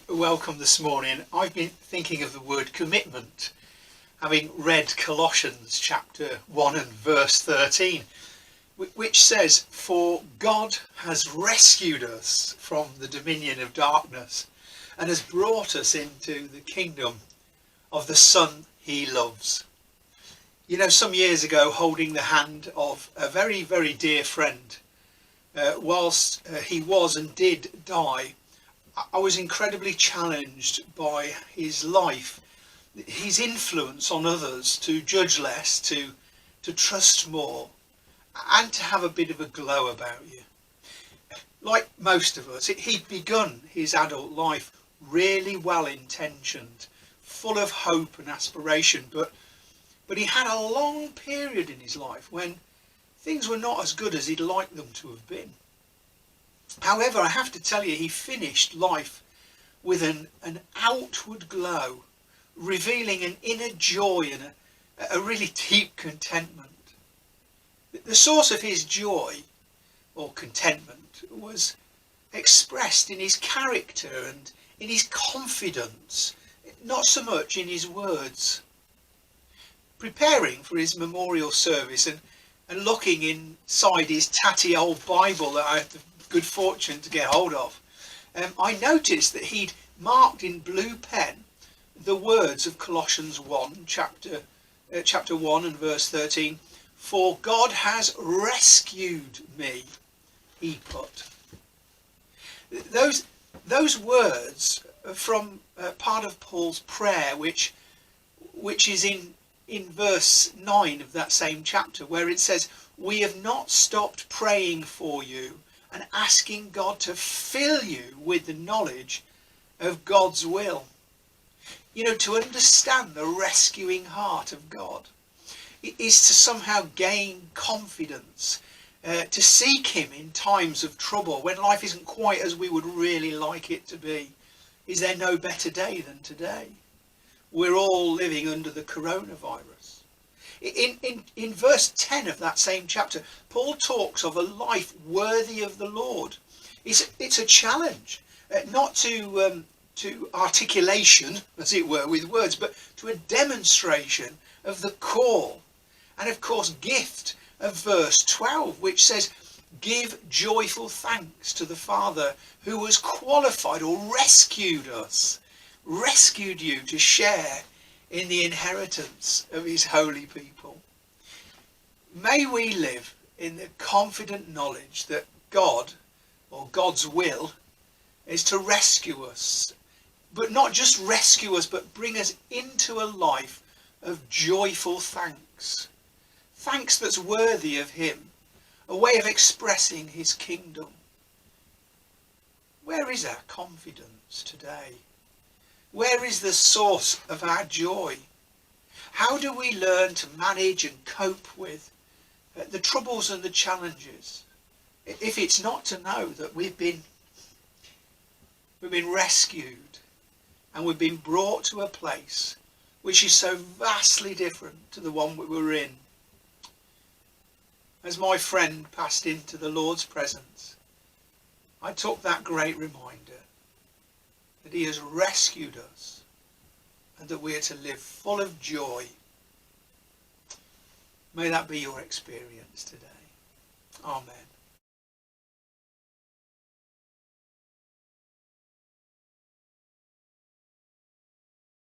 Welcome this morning. I've been thinking of the word commitment, having read Colossians chapter 1 and verse 13, which says, "For God has rescued us from the dominion of darkness and has brought us into the kingdom of the Son he loves." You know, some years ago, holding the hand of a very, very dear friend, whilst he was and did die, I was incredibly challenged by his life, his influence on others to judge less, to trust more, and to have a bit of a glow about you. Like most of us, he'd begun his adult life really well intentioned, full of hope and aspiration, but he had a long period in his life when things were not as good as he'd like them to have been. However, I have to tell you, he finished life with an outward glow, revealing an inner joy and a really deep contentment. The source of his joy, or contentment, was expressed in his character and in his confidence, not so much in his words. Preparing for his memorial service and looking inside his tatty old Bible that I had the good fortune to get hold of, I noticed that he'd marked in blue pen the words of Colossians 1, chapter 1 and verse 13. "For God has rescued me," he put. Those words are from part of Paul's prayer, which is in verse 9 of that same chapter, where it says, "We have not stopped praying for you and asking God to fill you with the knowledge of God's will." You know, to understand the rescuing heart of God is to somehow gain confidence, to seek him in times of trouble, when life isn't quite as we would really like it to be. Is there no better day than today? We're all living under the coronavirus. In verse 10 of that same chapter, Paul talks of a life worthy of the Lord. It's a challenge, not to articulation, as it were, with words, but to a demonstration of the call and, of course, gift of verse 12, which says, "Give joyful thanks to the Father who has qualified or rescued you to share in the inheritance of his holy people." May we live in the confident knowledge that God, or God's will, is to rescue us, but not just rescue us, but bring us into a life of joyful thanks. Thanks that's worthy of him, a way of expressing his kingdom. Where is our confidence today? Where is the source of our joy? How do we learn to manage and cope with the troubles and the challenges, if it's not to know that we've been rescued and we've been brought to a place which is so vastly different to the one we were in? As my friend passed into the Lord's presence, I took that great reminder that he has rescued us and that we are to live full of joy. May that be your experience today. Amen.